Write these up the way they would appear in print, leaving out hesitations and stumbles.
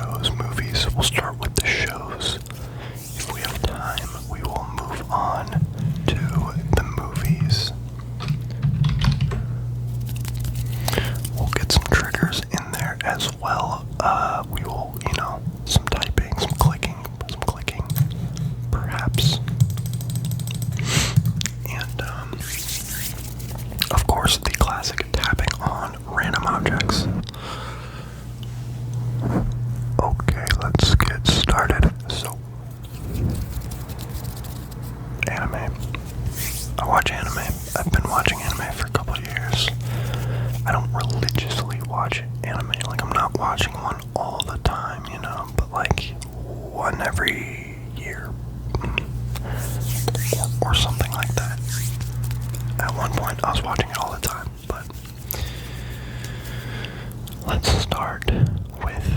shows, movies. We'll start with the shows. If we have time, we will move on to the movies. We'll get some triggers in there as well. We will, some typing, some clicking, perhaps. And, of course, the classic tapping on random objects. Okay, let's get started. So, anime. I watch anime. I've been watching anime for a couple of years. I don't religiously watch anime. Like, I'm not watching one all the time, but like one every year or something like that. At one point, I was watching it all the time, but let's start with,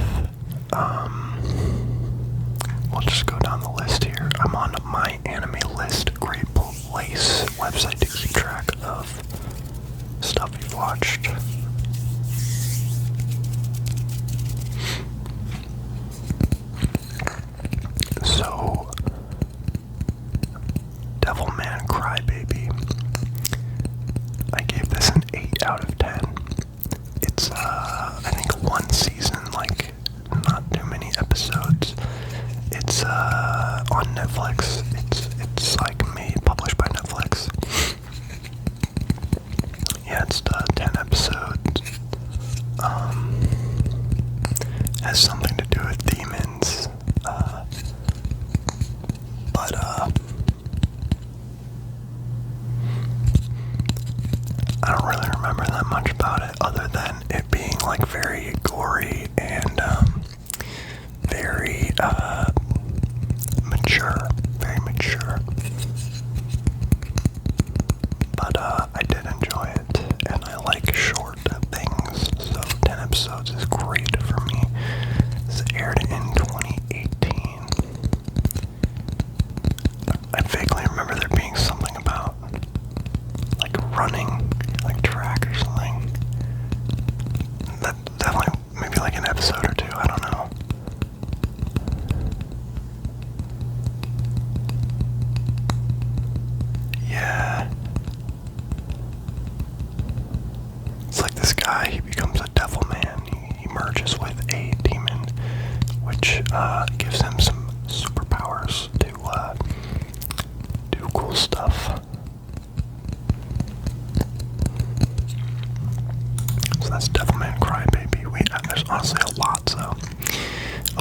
we'll just go down the list here. I'm on My Anime List, great place website to keep track of stuff you've watched. So, Devilman Crybaby. I gave this an 8 out of 10. It's, I think one season, like, not too many episodes. It's, on Netflix. It's like published by Netflix. Yeah, it's 10 episodes. Has something to do with demons. But I don't really remember that much about it, other than it being like very gory and very mature. But I did enjoy it, and I like short things, so 10 episodes is great for me. This aired in 2018. I vaguely remember there being something about like running, like track or something. That definitely, maybe like an episode or two, I don't know. Yeah. It's like this guy, he becomes a devil man. He merges with a demon, which gives him some superpowers to do cool stuff. So that's Devilman Crybaby. There's honestly a lot, so.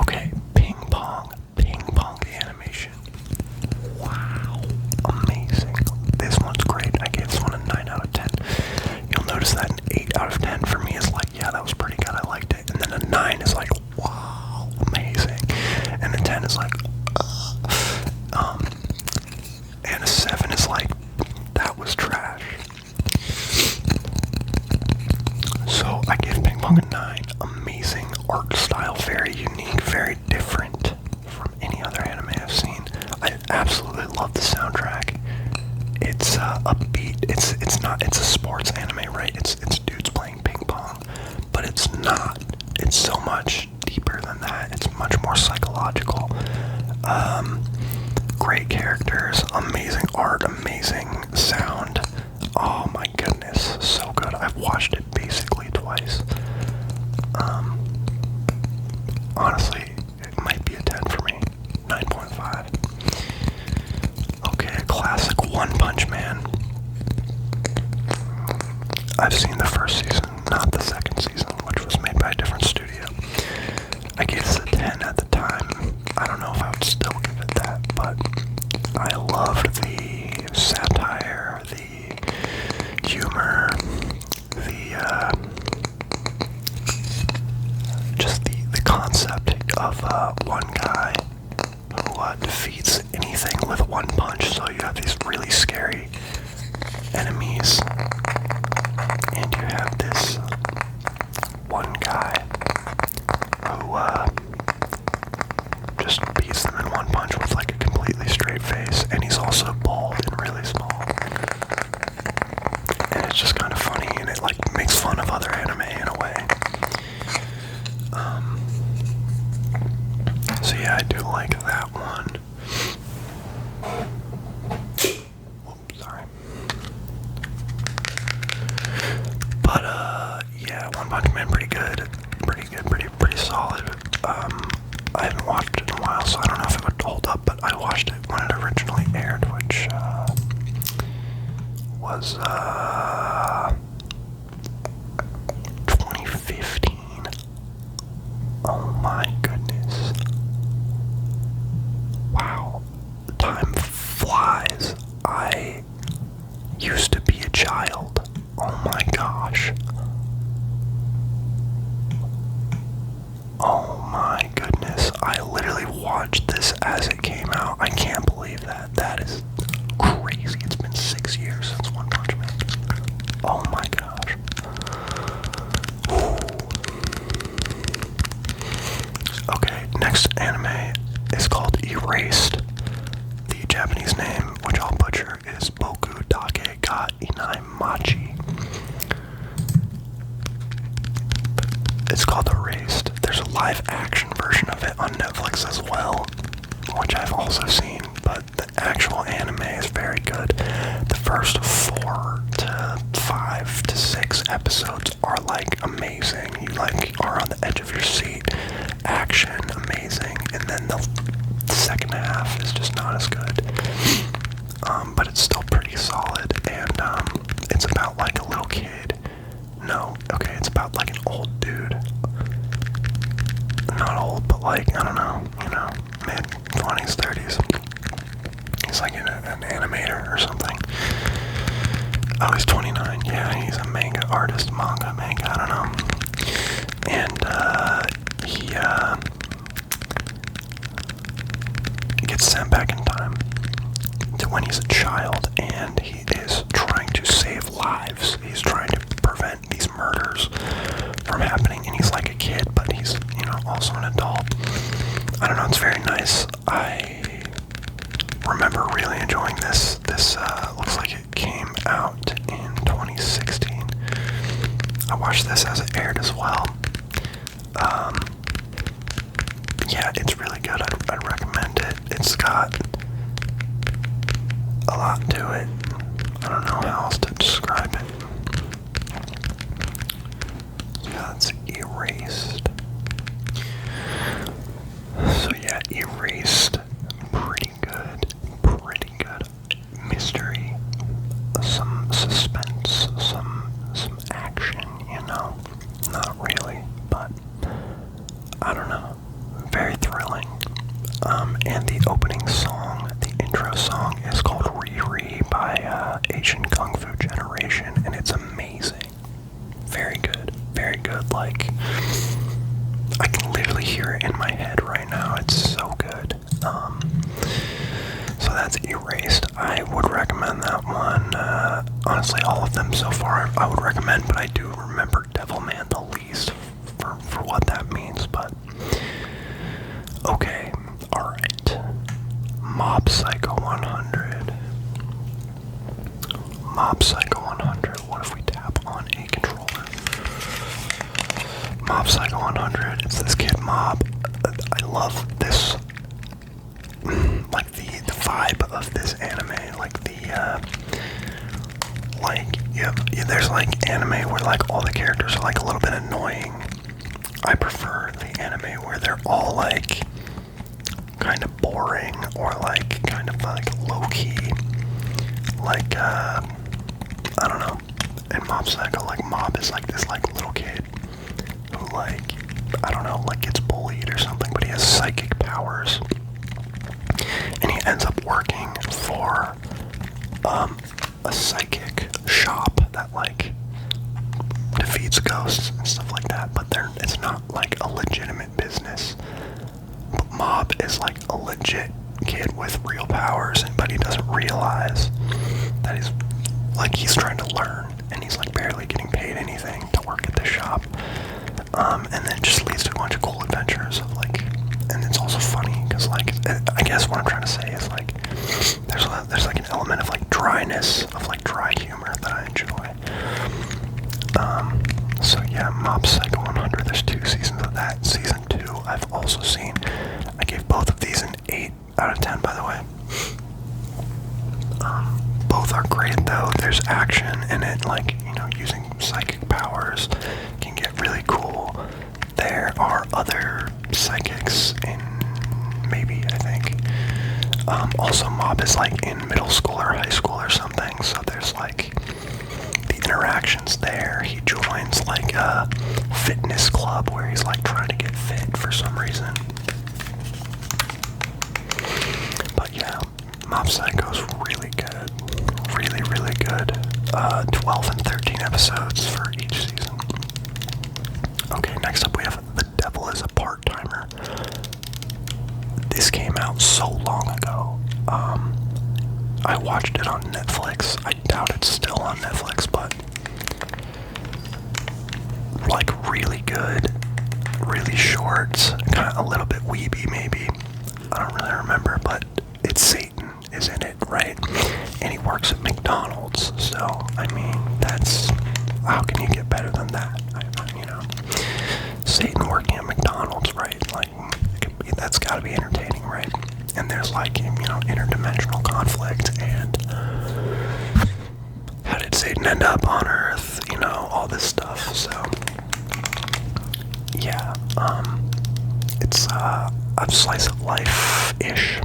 Okay, Ping Pong the animation. Wow, amazing. This one's great. I gave this one a 9 out of 10. You'll notice that an 8 out of 10 for me is like, yeah, that was pretty good, I liked it. And then a 9 is like, wow, amazing. And a 10 is like, and a 7 is like, that was trash. So I give Ping Pong a 9. Amazing art style, very unique, very different from any other anime I've seen. I absolutely love the soundtrack. It's upbeat. It's a sports anime, right? It's dudes playing ping pong, but it's not. It's so much deeper than that. It's much more psychological. Great characters, amazing art, amazing sound. Oh my goodness, so good. I've watched it basically twice. Honestly, it might be a 10 for me. 9.5. Okay, a classic, One Punch Man. I've seen the first season, not the second season, which was made by a different studio. I gave this a 10 at the time. I don't know if I would still give it that, but I loved the satire, the humor, just the concept of one guy who defeats anything with one punch. So you have these really scary enemies, and you have this one guy who just beats them in one punch with like a completely straight face, and he's also bald and really small. And it's just kind of funny, and it like makes fun of other anime in a way. So yeah, I do like that one. Oops, sorry. But yeah, One Punch Man pretty good, pretty solid. I haven't watched it in a while, so I don't know if it would hold up, but I watched it when it originally aired, which was 2015. Oh my goodness. Wow. Time flies. I used to be a child. Oh my gosh. Oh my goodness. I literally watched this as it came out. I can't believe that. That is crazy. It's been 6 years since One Punch Man. Oh my gosh. Ooh. Okay, next anime is called Erased. The Japanese name, which I'll butcher, is Boku Dake ga Inai Machi. It's called Erased. There's a live action version of it on Netflix as well, which I've also seen, but the actual anime is very good. The first 4 to 5 to 6 episodes are like amazing. You like are on the edge of your seat. Action, amazing. And then the second half is just not as good. But it's still pretty solid. And it's about like a little kid. No, okay, it's about like an old dude. Not old, but like, I don't know, mid-20s, 30s. He's like an animator or something. Oh, he's 29. Yeah, he's a manga artist, manga, I don't know. And he gets sent back in time to when he's a child, and he is trying to save lives. He's trying to prevent these murders from happening, and he's like a kid, but he's, also an adult. I don't know, it's very nice. I remember really enjoying this. This looks like it came out in 2016. I watched this as it aired as well. Yeah, it's really good. I'd recommend it. It's got a lot to it. I don't know how else to describe it. Yeah, it's Erased. So yeah, Erased. Pretty good. Mystery. Some suspense. Some action, Not really, but I don't know. Very thrilling. And the opening song, the intro song, is called Riri by Asian Kung Fu Generation, and it's amazing. Very good. Like, I can literally hear it in my head right now. It's so good. So that's Erased. I would recommend that one. Honestly, all of them so far I would recommend, but I do remember Devilman the least for what that means, but okay, alright. Mob Psycho 100. Mob Psycho 100. What if we tap on a controller? Mob Psycho 100. It's this kid Mob. I love this, like the vibe of this anime, like there's like anime where like all the characters are like a little bit annoying. I prefer the anime where they're all like kind of boring or like kind of like low-key, like I don't know. In Mob Psycho, like Mob is like this like little kid who like, I don't know, like gets bullied or something, but he has psychic powers, and he ends up working for a psychic shop that like defeats ghosts and stuff like that, but it's not like a legitimate business. But Mob is like a legit kid with real powers, but he doesn't realize that he's trying to learn, and he's like barely getting paid anything to work at the shop. And then it just leads to a bunch of cool adventures of like, and it's also funny because like, I guess what I'm trying to say is like, there's like an element of like dryness, of like dry humor that I enjoy. So yeah, Mob Psycho 100, there's 2 seasons of that. Season 2, I've also seen. I gave both of these an 8 out of 10, by the way. Both are great, though. There's action in it, like, using psychic powers can get really cool. There are other psychics in, maybe, I think. Also, Mob is, like, in middle school or high school or something, so there's, like, the interactions there. He joins, like, a fitness club where he's, like, trying to get fit for some reason. But, yeah, Mob Psycho's really good. Really, really good. 12 and 13 episodes for each season. Okay, next up we have The Devil is a Part-Timer. This came out so long ago. I watched it on Netflix. I doubt it's still on Netflix, but like really good, really short, kind of a little bit weeby maybe. I don't really remember, but it's Satan is in it, right? And he works at McDonald's, so I mean, that's, how can you get better than that? Satan working at McDonald's, right? Like, that's gotta be entertaining, right? And there's like, interdimensional conflict, and how did Satan end up on Earth? All this stuff. So, yeah, it's a slice of life-ish. You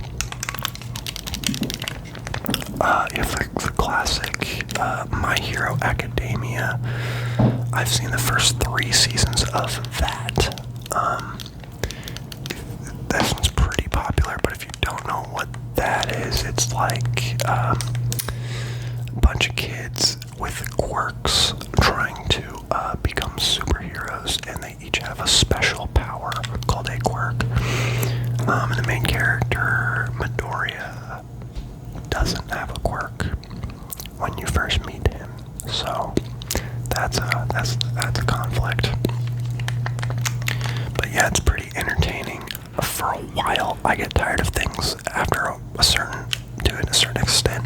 have the classic My Hero Academia. I've seen the first 3 seasons of that. This one's pretty popular, but if you don't know what that is, it's like a bunch of kids with quirks trying to become superheroes, and they each have a special power called a quirk. And the main character, Midoriya, doesn't have a quirk when you first meet him, so that's a conflict. But yeah, it's pretty entertaining. For a while, I get tired of things after to a certain extent.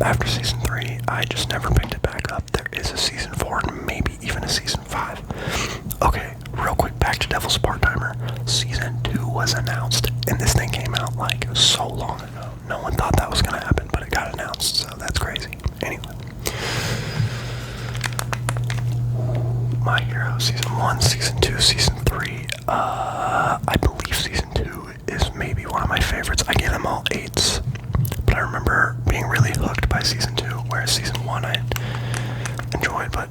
After season 3, I just never picked it back up. There is a season 4 and maybe even a season 5. Okay, real quick, back to Devil's Part-Timer. Season 2 was announced, and this thing came out like so long ago. No one thought that was going to happen, but it got announced, so that's crazy. Anyway. My Hero, season 1, season 2, season 3. I believe season 2 is maybe one of my favorites. I gave them all 8s, but I remember being really hooked by season 2, whereas season 1 I enjoyed, but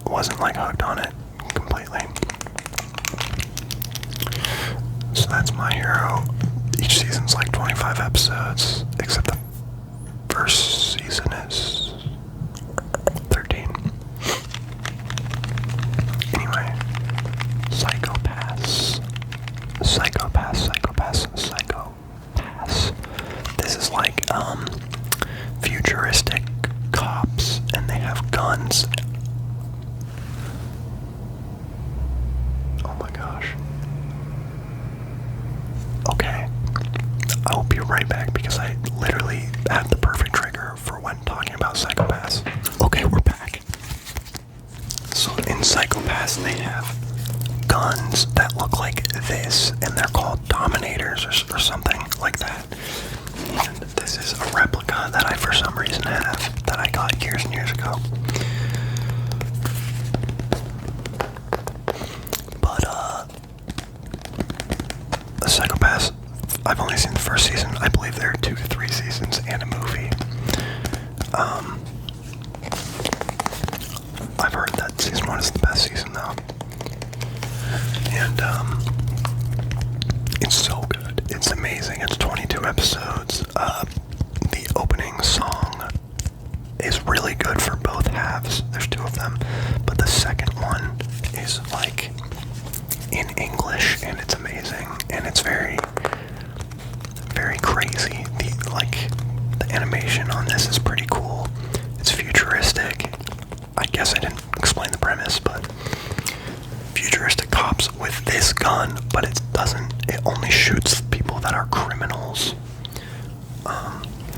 wasn't like hooked on it completely. So that's My Hero. Each season's like 25 episodes, except the first season is 13. Anyway, Psycho-Pass. This is like, futuristic cops, and they have guns. Oh my gosh. Okay. I will be right back because I literally have the perfect trigger for when talking about Psycho-Pass. Okay, we're back. So in Psycho-Pass, they have guns that look like this, and they're called Dominators or something like that. And this is a replica that I, for some reason, have, that I got years and years ago. But, Psycho-Pass, I've only seen the first season. I believe there are 2 to 3 seasons and a movie. I've heard that season 1 is the best season, though. And, it's so good. It's amazing. It's 22 episodes. The opening song is really good for both halves. There's 2 of them. But the second one is, like, in English, and it's amazing. And it's very, very crazy. The animation on this is pretty cool. It's futuristic. I guess I didn't explain the premise, but futuristic cops with this gun, but it only shoots people that are criminals.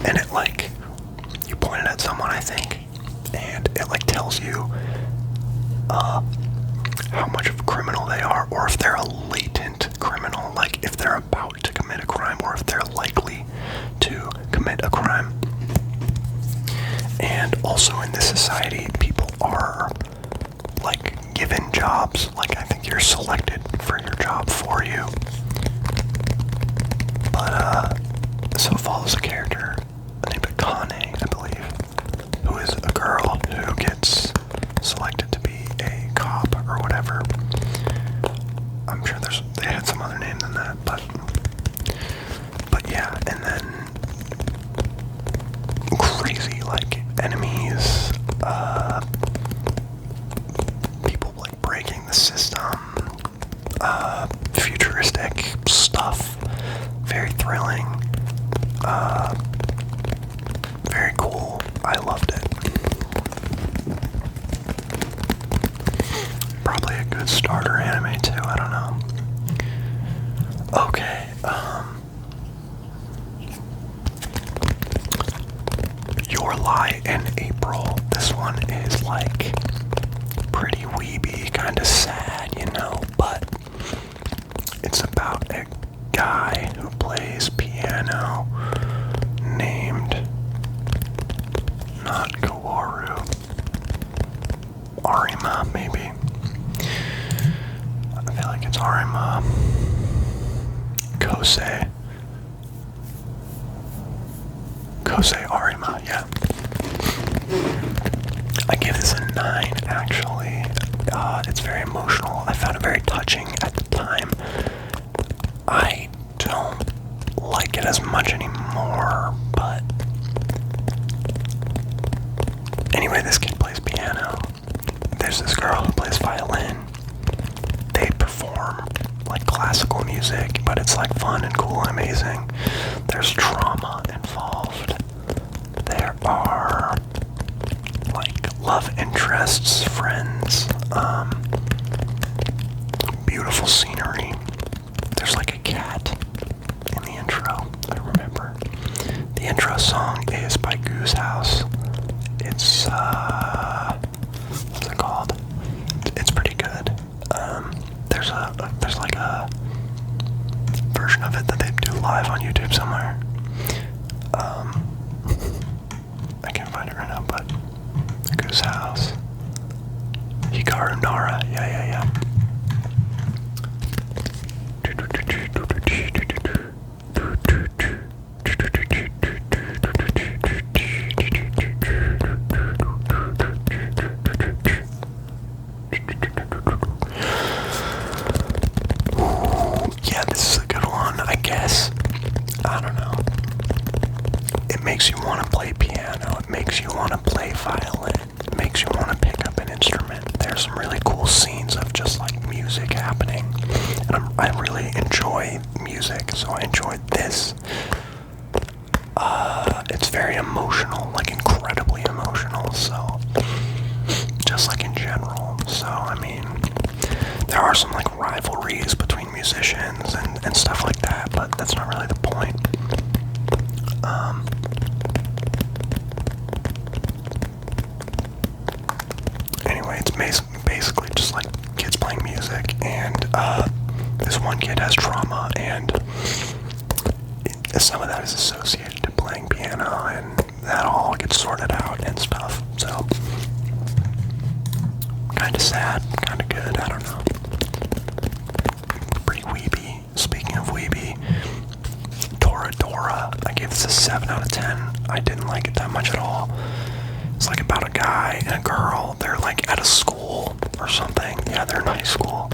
And it, like, you point it at someone, I think, and it, like, tells you how much of a criminal they are, or if they're a latent criminal, like if they're about to commit a crime or if they're likely to commit a crime. And also in this society, people are like given jobs. Like I think you're selected for your job for you. But so it follows a character named Akane, I believe, who is a girl who gets selected to be a cop or whatever. I'm sure they had some other name than that, but yeah, and then crazy like enemies, people like breaking the system, futuristic stuff, very thrilling, very cool. I loved it. Probably a good starter anime too, I don't know. Okay, Your Lie in April. This one is like pretty weeby, kind of sad, you know, but it's about a guy who plays piano named not Kaworu, Arima, maybe. I feel like it's Arima. Kosei Arima, yeah. I give this a 9, actually. It's very emotional. I found it very touching at the time. I don't like it as much anymore, but anyway, this kid plays piano. There's this girl who plays violin. They perform like classical music, but it's like fun and cool and amazing. There's trauma involved. There are like love interests, friends, beautiful scenery. There's like a cat in the intro, I remember. The intro song is by Goose House. It's what's it called? It's pretty good. There's like a version of it that they do live on YouTube somewhere. I can't find it right now, but Goose House. Hikaru Nara, yeah. Yeah, this is a good one, I guess. I don't know. It makes you want to play piano. It makes you want to play violin. It makes you want to pick up an instrument. There's some really cool scenes of just like music happening. And I really enjoy music, so I enjoyed this. It's very emotional, like incredibly emotional, so just like in general. So, I mean, there are some like rivalries between musicians and stuff like that, but that's not really the point. Anyway, it's basically just like kids playing music, and this one kid has trauma, and some of that is associated to playing piano, and that all gets sorted out and stuff. So, kind of sad, kind of good, I don't know. Pretty weeby. Speaking of weeby, Doradora, I gave this a 7 out of 10. I didn't like it that much at all. It's like about a guy and a girl. They're like at a school or something. Yeah, they're in high school.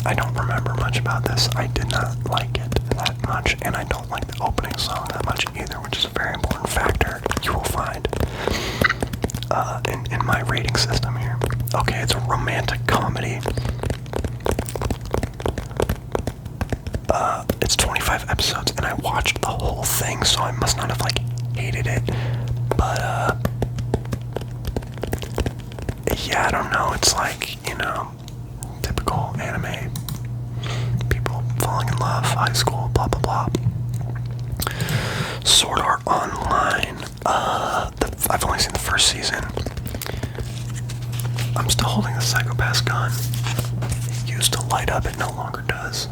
I don't remember much about this. I did not like it that much, and I don't like the opening song that much either, which is a very important factor you will find in my rating system here. Okay, it's a romantic comedy. It's 25 episodes, and I watched the whole thing, so I must not have like hated it. But yeah, I don't know. It's like, you know, typical anime. People falling in love, high school, blah blah blah. Sword Art Online. I've only seen the first season. I'm still holding the Psychopath's gun. It used to light up, it no longer does.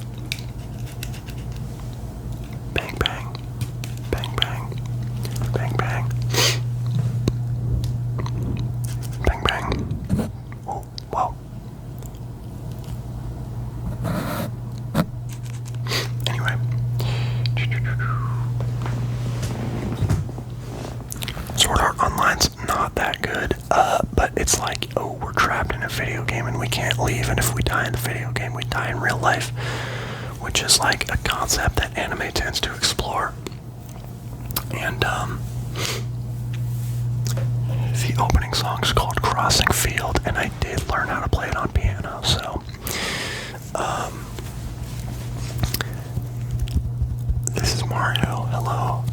a video game and we can't leave, and if we die in the video game, we die in real life, which is like a concept that anime tends to explore. And the opening song is called Crossing Field, and I did learn how to play it on piano, so this is Mario. Hello.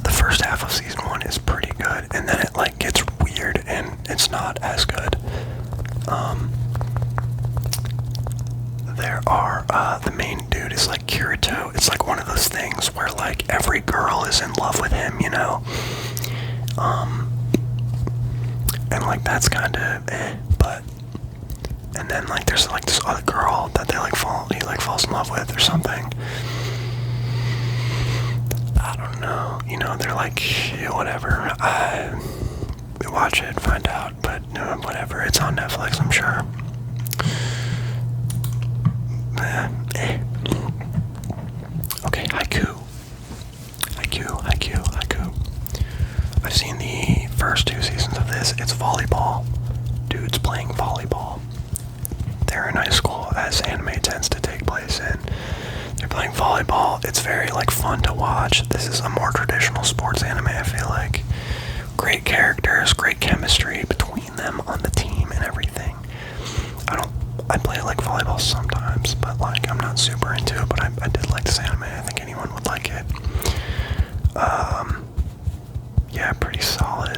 The first half of season 1 is pretty good, and then it like gets weird and it's not as good. There are the main dude is like Kirito. It's like one of those things where like every girl is in love with him, you know. And like that's kind of but and then like there's like this other girl that he falls in love with or something. I don't know, you know, they're like, whatever, we watch it, find out, but no, whatever, it's on Netflix, I'm sure. Okay, haikyuu. I've seen the first 2 seasons of this. It's volleyball. Dudes playing volleyball. They're in high school, as anime tends to take place in. They're playing volleyball. It's very like fun to watch. This is a more traditional sports anime, I feel like. Great characters, great chemistry between them on the team and everything. I play like volleyball sometimes, but like I'm not super into it, but I did like this anime. I think anyone would like it. Yeah, pretty solid.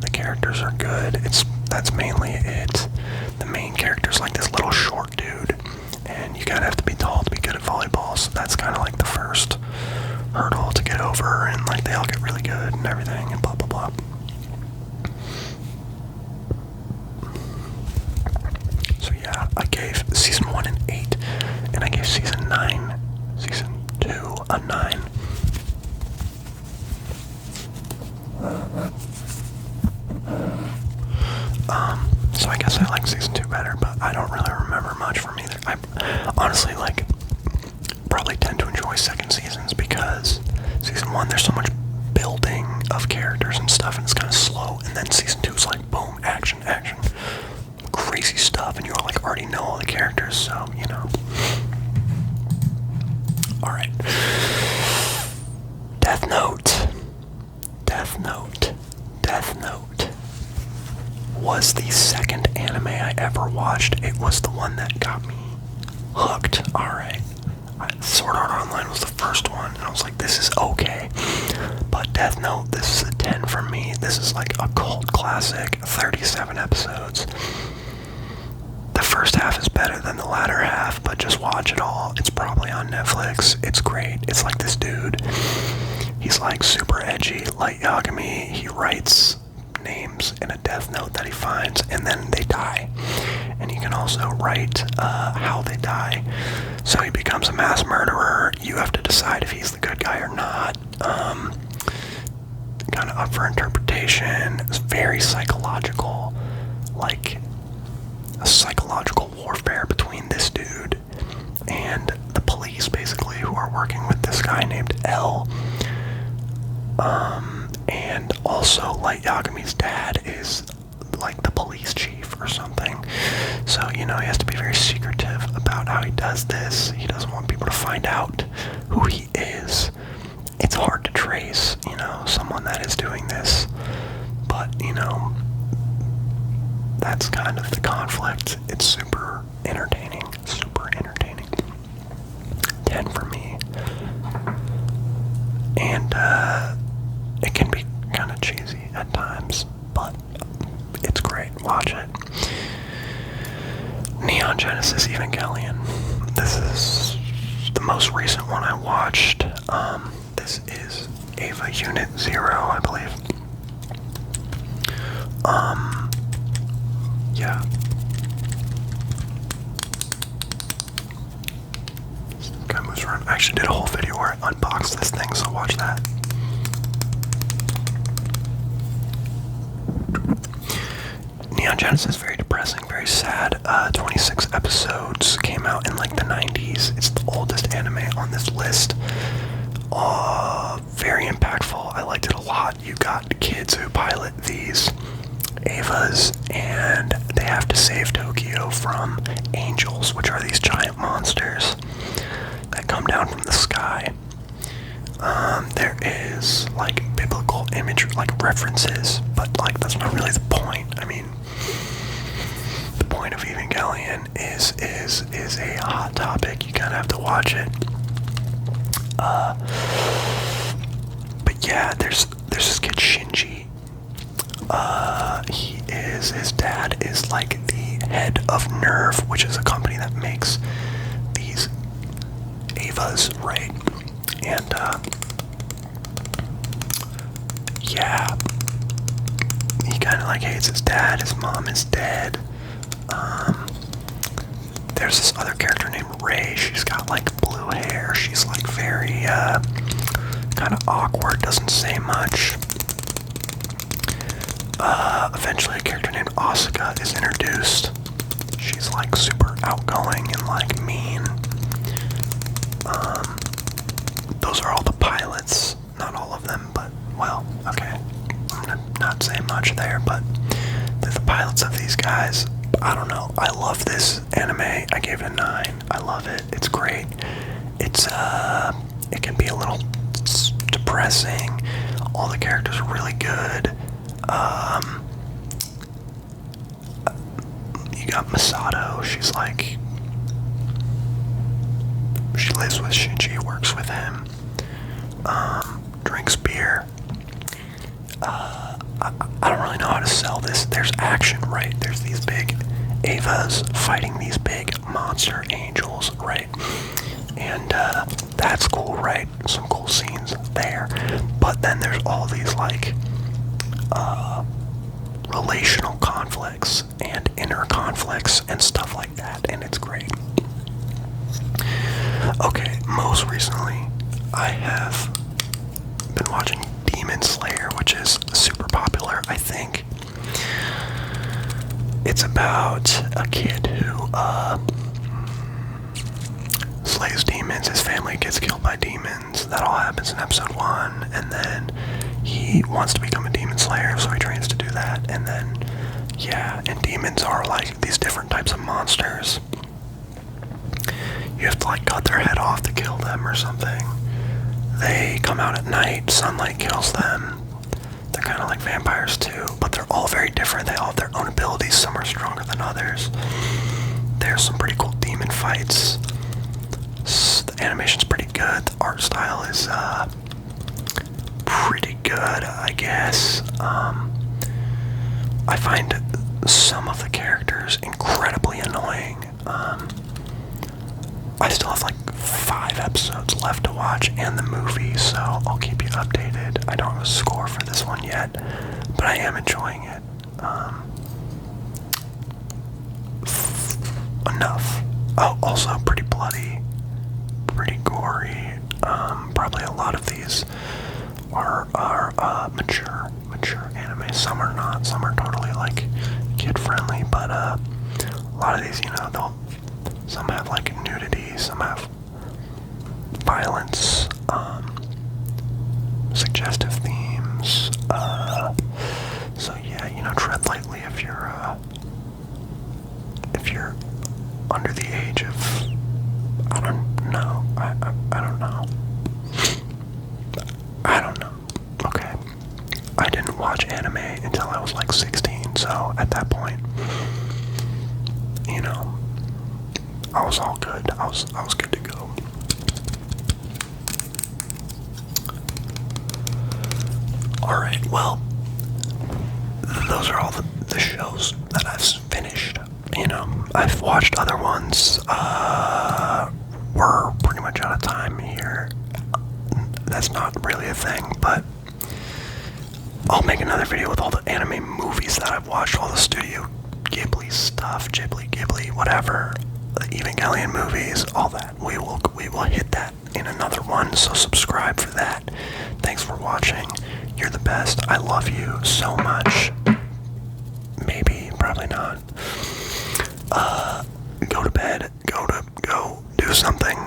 The characters are good. That's mainly it. The main character's like this little short dude, and you kind of have to be tall to be good at volleyball, so that's kind of like the first hurdle to get over, and like they all get really good and everything, and blah blah blah. So yeah, I gave season 1 an 8, and I gave season 2 a 9. So I guess I like season 2 better, but I don't really remember much from either. I honestly like probably tend to enjoy second seasons because season 1 there's so much building of characters and stuff, and it's kind of slow, and then season 2 is like boom, action, crazy stuff, and you all like already know all the characters, so you know. All right, Death Note was the second anime I ever watched. It was the one that got me hooked. Alright, Sword Art Online was the first one, and I was like, this is okay. But Death Note, this is a 10 from me. This is like a cult classic, 37 episodes. The first half is better than the latter half, but just watch it all. It's probably on Netflix. It's great. It's like this dude. He's like super edgy, Light Yagami. He writes names in a death note that he finds, and then they die. And you can also write how they die. So he becomes a mass murderer. You have to decide if he's the good guy or not. Kind of up for interpretation. It's very psychological, like a psychological warfare between this dude and the police, basically, who are working with this guy named L. And also Light Yagami's dad is like the police chief or something. So, you know, he has to be very secretive about how he does this. He doesn't want people to find out who he is. It's hard to trace, you know, someone that is doing this. But, you know, that's kind of the conflict. It's super entertaining. 10 for me. And, it can be kind of cheesy at times, but it's great. Watch it. Neon Genesis Evangelion. This is the most recent one I watched. This is Eva Unit 0, I believe. Yeah. This guy moves around. I actually did a whole video where I unboxed this thing, so watch that. Neon Genesis, very depressing, very sad. 26 episodes, came out in like the 90s. It's the oldest anime on this list. Very impactful. I liked it a lot. You got kids who pilot these Evas, and they have to save Tokyo from angels, which are these giant monsters that come down from the sky. There is like biblical imagery, like references, but like that's not really the point. I mean, the point of Evangelion is a hot topic. You kind of have to watch it. But yeah, there's this kid Shinji. His dad is like the head of Nerve, which is a company that makes these Evas, right? And yeah, he kind of like hates his dad. His mom is dead. There's this other character named Rei. She's got like blue hair. She's like very kind of awkward, doesn't say much. Eventually a character named Asuka is introduced. She's like super outgoing and like mean. Those are all the pilots. Not all of them, but well, okay. I'm gonna not say much there, but they're the pilots of these guys. I don't know. I love this anime. I gave it a 9. I love it. It's great. It's it can be a little depressing. All the characters are really good. You got Masato. She's like, she lives with Shinji, works with him, drinks beer. I don't really know how to sell this. There's action, right? There's these big Evas fighting these big monster angels, right? And that's cool, right? Some cool scenes there. But then there's all these like relational conflicts and inner conflicts and stuff like that, and it's great. Okay, most recently I have been watching Demon Slayer, which is super popular, I think. It's about a kid who slays demons. His family gets killed by demons. That all happens in episode 1, and then he wants to become a demon slayer, so he trains to do that. And then, yeah, and demons are like these different types of monsters. You have to like cut their head off to kill them or something. They come out at night, sunlight kills them. They're kind of like vampires too, but they're all very different. They all have their own abilities. Some are stronger than others. There's some pretty cool demon fights. The animation's pretty good. The art style is pretty good, I guess. I find some of the characters incredibly annoying. I still have like 5 episodes left to watch and the movie, so I'll keep you updated. I don't have a score for this one yet, but I am enjoying it. Enough. Oh, also pretty bloody, pretty gory. Probably a lot of these are mature anime. Some are not. Some are totally like kid friendly, but a lot of these, you know, some have like nudity, some have violence, suggestive themes. So yeah, you know, tread lightly if you're under the age of, I don't know. I don't know. Okay. I didn't watch anime until I was like 16, so at that point, you know, I was all good. I was good to go. Alright, well, those are all the shows that I've finished. You know, I've watched other ones. We're pretty much out of time here. That's not really a thing, but I'll make another video with all the anime movies that I've watched, all the Studio Ghibli stuff, Ghibli, whatever, the Evangelion movies, all that. We will hit that in another one, so subscribe for that. Thanks for watching. You're the best. I love you so much. Maybe, probably not. Go to bed. Go do something.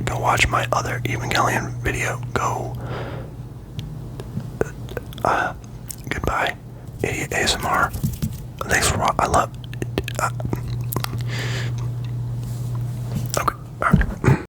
Go watch my other Evangelion video. Go. Goodbye. Thanks for